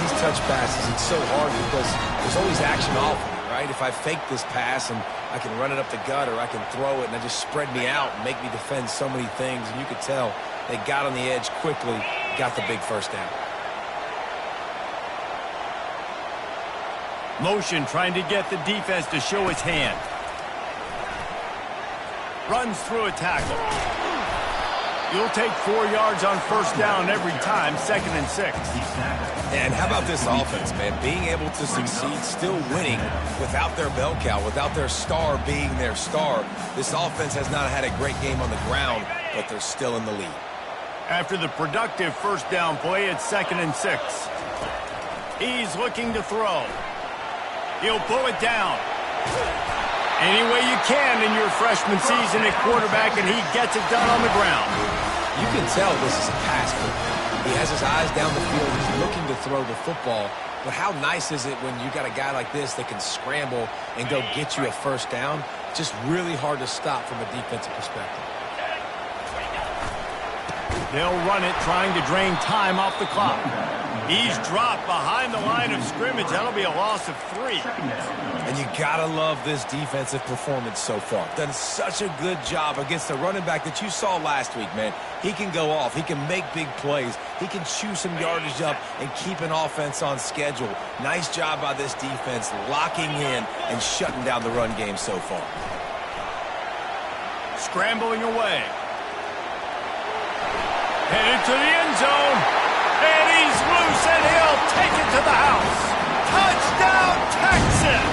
S3: These touch passes, it's so hard because there's always action off of it, right? If I fake this pass and I can run it up the gut or I can throw it and it just spread me out and make me defend so many things. And you could tell they got on the edge quickly, got the big first down.
S1: Motion trying to get the defense to show his hand. Runs through a tackle. You'll take 4 yards on first down every time, 2nd and 6.
S3: And how about this offense, man? Being able to succeed, still winning without their bell cow, without their star being their star. This offense has not had a great game on the ground, but they're still in the lead.
S1: After the productive first down play, it's 2nd and 6. He's looking to throw. He'll pull it down. Any way you can in your freshman season at quarterback, and he gets it done on the ground.
S3: You can tell this is a pass play. He has his eyes down the field. He's looking to throw the football. But how nice is it when you got a guy like this that can scramble and go get you a first down? Just really hard to stop from a defensive perspective.
S1: They'll run it, trying to drain time off the clock. He's dropped behind the line of scrimmage. That'll be a loss of 3.
S3: And you gotta love this defensive performance so far. Done such a good job against the running back that you saw last week, man. He can go off. He can make big plays. He can chew some yardage up and keep an offense on schedule. Nice job by this defense locking in and shutting down the run game so far.
S1: Scrambling away. Headed to the end zone. And he's loose, and he'll take it to the house. Touchdown, Texas!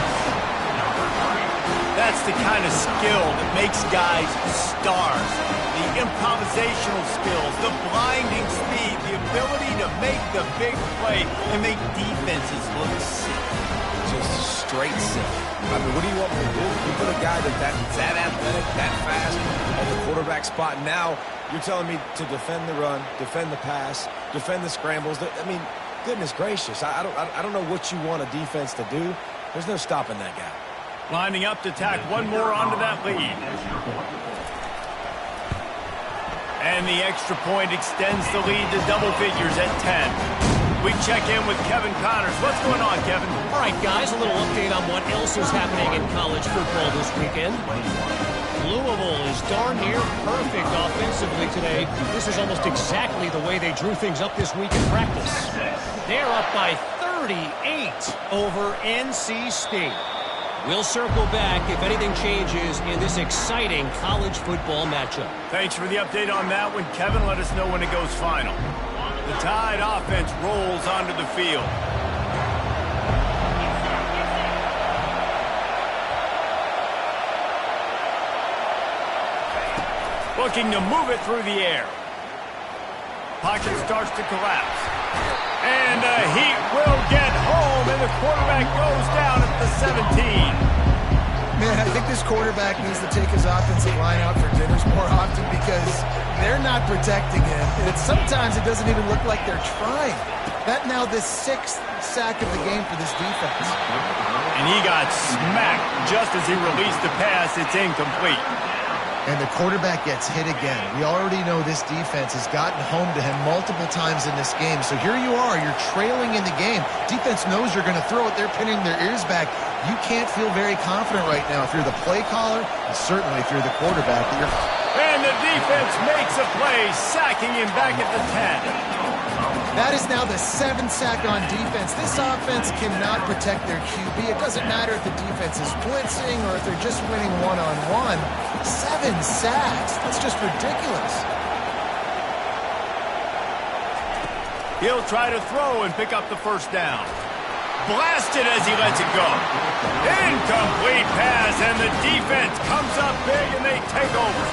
S1: That's the kind of skill that makes guys stars. The improvisational skills, the blinding speed, the ability to make the big play and make defenses look sick.
S3: Just straight sick. I mean, what do you want me to do? You put a guy that's that athletic, that fast, at the quarterback spot. Now you're telling me to defend the run, defend the pass, defend the scrambles. I mean, goodness gracious. I don't know what you want a defense to do. There's no stopping that guy.
S1: Lining up to tack one more onto that lead. And the extra point extends the lead to double figures at 10. We check in with Kevin Connors. What's going on, Kevin?
S5: All right, guys, a little update on what else is happening in college football this weekend. Louisville is darn near perfect offensively today. This is almost exactly the way they drew things up this week in practice. They're up by 38 over NC State. We'll circle back if anything changes in this exciting college football matchup.
S1: Thanks for the update on that one, Kevin. Let us know when it goes final. The Tide offense rolls onto the field. Looking to move it through the air. Pocket starts to collapse. And Heat will get home, and the quarterback goes down at the 17.
S2: Man, I think this quarterback needs to take his offensive line out for dinners more often because they're not protecting him. sometimes it doesn't even look like they're trying. That now the 6th sack of the game for this defense.
S1: And he got smacked just as he released the pass. It's incomplete.
S2: And the quarterback gets hit again. We already know this defense has gotten home to him multiple times in this game. So here you are, you're trailing in the game. Defense knows you're going to throw it. They're pinning their ears back. You can't feel very confident right now if you're the play caller, and certainly if you're the quarterback.
S1: And the defense makes a play, sacking him back at the 10.
S2: That is now the 7th sack on defense. This offense cannot protect their QB. It doesn't matter if the defense is blitzing or if they're just winning one-on-one. 7 sacks. That's just ridiculous.
S1: He'll try to throw and pick up the first down. Blasted as he lets it go. Incomplete pass, and the defense comes up big, and they take over.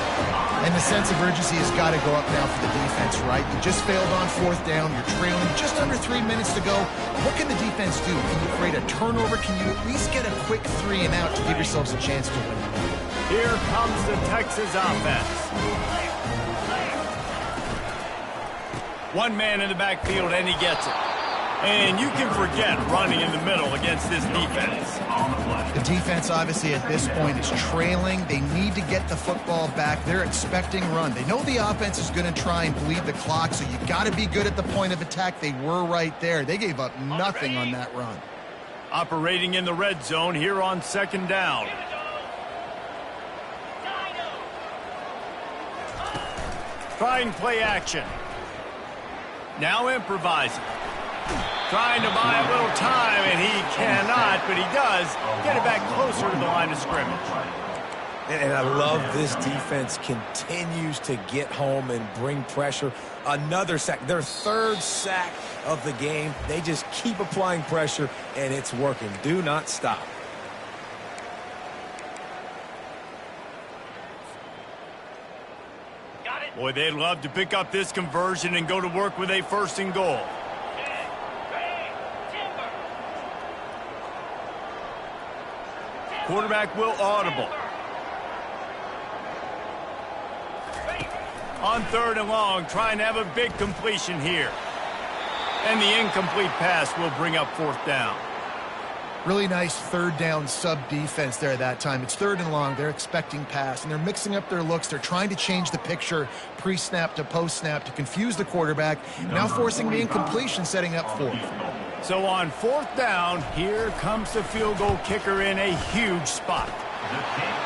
S2: And the sense of urgency has got to go up now for the defense, right? You just failed on 4th down. You're trailing just under 3 minutes to go. What can the defense do? Can you create a turnover? Can you at least get a quick 3 and out to give yourselves a chance to win?
S1: Here comes the Texas offense. One man in the backfield, and he gets it. And you can forget running in the middle against this defense.
S2: The defense, obviously, at this point is trailing. They need to get the football back. They're expecting run. They know the offense is going to try and bleed the clock, so you got to be good at the point of attack. They were right there. They gave up nothing on that run.
S1: Operating in the red zone here on 2nd down. Trying play action. Now improvising. Trying to buy a little time, and he cannot, but he does get it back closer to the line of scrimmage.
S3: And I love this defense continues to get home and bring pressure. Another sack, their 3rd sack of the game. They just keep applying pressure, and it's working. Do not stop.
S1: Boy, they'd love to pick up this conversion and go to work with a 1st and goal. Quarterback will audible. On 3rd and long, trying to have a big completion here. And the incomplete pass will bring up 4th down.
S2: Really nice 3rd down sub-defense there that time. It's 3rd and long. They're expecting pass, and they're mixing up their looks. They're trying to change the picture pre-snap to post-snap to confuse the quarterback, now forcing the incompletion, setting up 4th.
S1: So on 4th down, here comes the field goal kicker in a huge spot.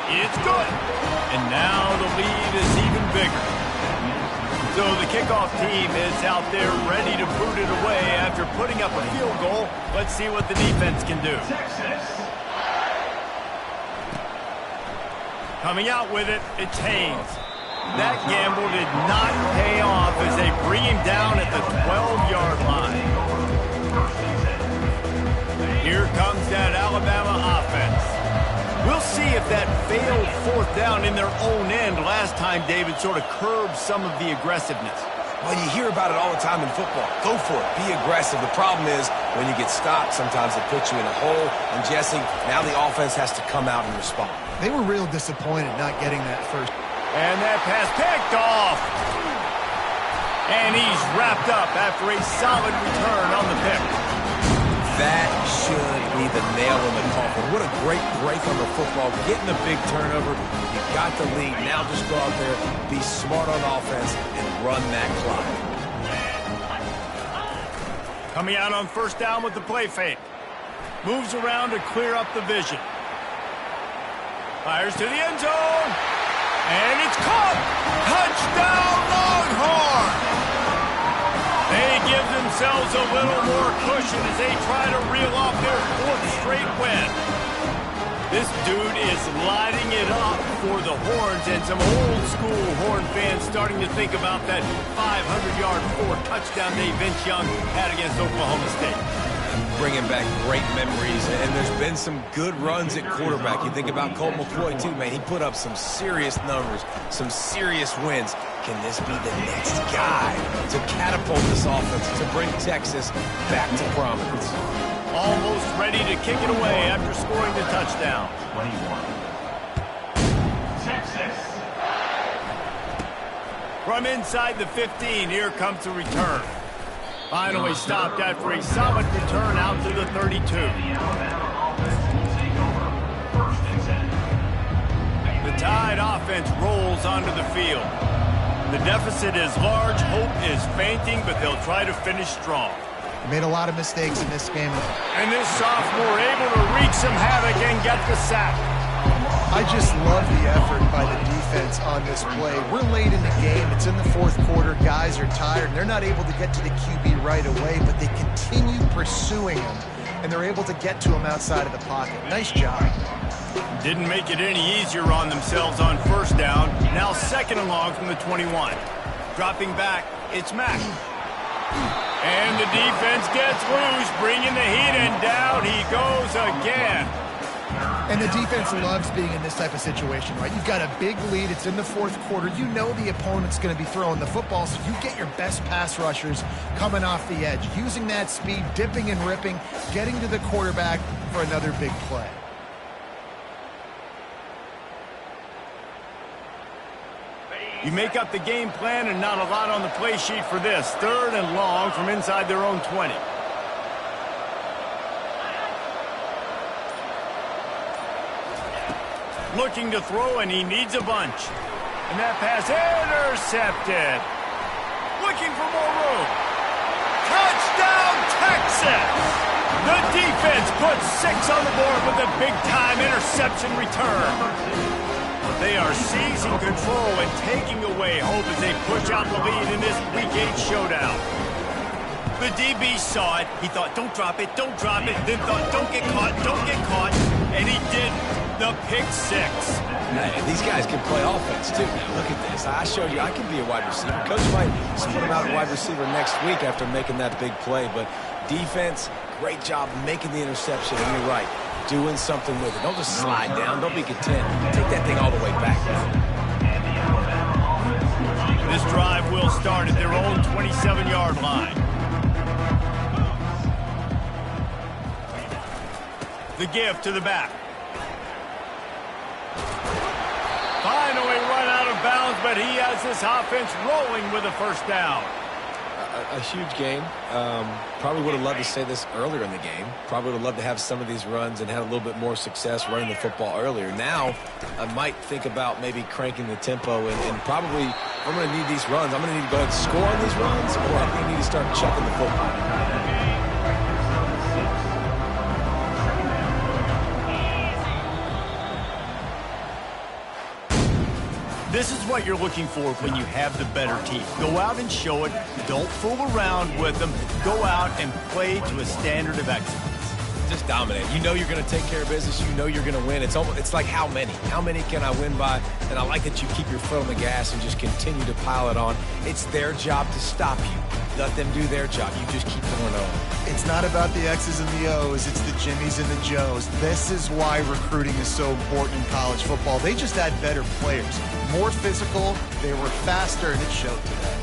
S1: It's good. And now the lead is even bigger. So the kickoff team is out there ready to boot it away after putting up a field goal. Let's see what the defense can do. Coming out with it, it's Haynes. That gamble did not pay off as they bring him down at the 12-yard line. Here comes that Alabama offense. We'll see if that failed 4th down in their own end last time, David, sort of curbed some of the aggressiveness.
S3: Well, you hear about it all the time in football. Go for it. Be aggressive. The problem is when you get stopped, sometimes it puts you in a hole. And, Jesse, now the offense has to come out and respond.
S2: They were real disappointed not getting that first.
S1: And that pass picked off. And he's wrapped up after a solid return on the pick.
S3: That should be the nail in the coffin. What a great break on the football. Getting the big turnover. You got the lead. Now just go out there, be smart on offense, and run that clock.
S1: Coming out on 1st down with the play fake. Moves around to clear up the vision. Fires to the end zone. And it's caught. Touchdown, Longhorn. They give themselves a little more cushion as they try to reel off their 4th straight win. This dude is lighting it up for the Horns, and some old-school Horn fans starting to think about that 500-yard 4-touchdown day Vince Young had against Oklahoma State.
S3: Bringing back great memories, and there's been some good runs at quarterback. You think about Colt McCoy, too, man. He put up some serious numbers, some serious wins. Can this be the next guy to catapult this offense, to bring Texas back to prominence?
S1: Almost ready to kick it away after scoring the touchdown.
S4: 21. Texas.
S1: From inside the 15, here comes the return. Finally stopped after a solid return out to the 32. The Tide offense rolls onto the field. The deficit is large, hope is fainting, but they'll try to finish strong.
S2: He made a lot of mistakes in this game.
S1: And this sophomore able to wreak some havoc and get the sack.
S2: I just love the effort by the defense on this play. We're late in the game. It's in the fourth quarter. Guys are tired, and they're not able to get to the QB right away, but they continue pursuing him, and they're able to get to him outside of the pocket. Nice job.
S1: Didn't make it any easier on themselves on first down. Now second and long from the 21. Dropping back, it's Mack. And the defense gets loose, bringing the heat, and down he goes again.
S2: And the defense loves being in this type of situation, right? You've got a big lead. It's in the fourth quarter. You know the opponent's going to be throwing the football, so you get your best pass rushers coming off the edge, using that speed, dipping and ripping, getting to the quarterback for another big play.
S1: You make up the game plan and not a lot on the play sheet for this. Third and long from inside their own 20. Looking to throw, and he needs a bunch. And that pass intercepted. Looking for more room. Touchdown, Texas! The defense puts 6 on the board with a big-time interception return. They are seizing control and taking away hope as they push out the lead in this Week 8 showdown. The DB saw it. He thought, don't drop it, then thought, don't get caught, and he did. The pick 6.
S3: Man, these guys can play offense, too. Now, look at this. I showed you I can be a wide receiver. Coach might split him out at wide receiver next week after making that big play, but defense, great job making the interception, and you're right. Doing something with it. Don't just slide down. Don't be content. Take that thing all the way back.
S1: This drive will start at their own 27-yard line. The give to the back. Finally run out of bounds, but he has this offense rolling with a first down.
S3: A huge game. Probably would have loved to say this earlier in the game. Probably would have loved to have some of these runs and had a little bit more success running the football earlier. Now, I might think about maybe cranking the tempo and probably, I'm going to need these runs. I'm going to need to go ahead and score on these runs, or I'm going to need to start chucking the football.
S1: This is what you're looking for when you have the better team. Go out and show it. Don't fool around with them. Go out and play to a standard of excellence.
S3: Just dominate. You know you're going to take care of business. You know you're going to win. It's like how many? How many can I win by? And I like that you keep your foot on the gas and just continue to pile it on. It's their job to stop you. Let them do their job. You just keep going on.
S2: It's not about the X's and the O's. It's the Jimmies and the Joes. This is why recruiting is so important in college football. They just had better players. More physical. They were faster, and it showed today.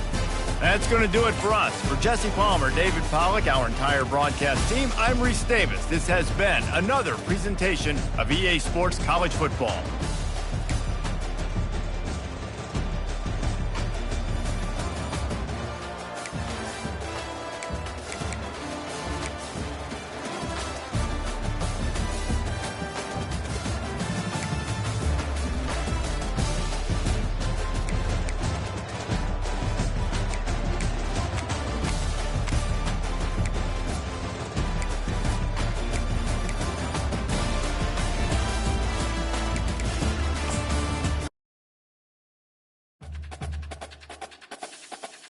S1: That's going to do it for us. For Jesse Palmer, David Pollack, our entire broadcast team, I'm Reese Davis. This has been another presentation of EA Sports College Football.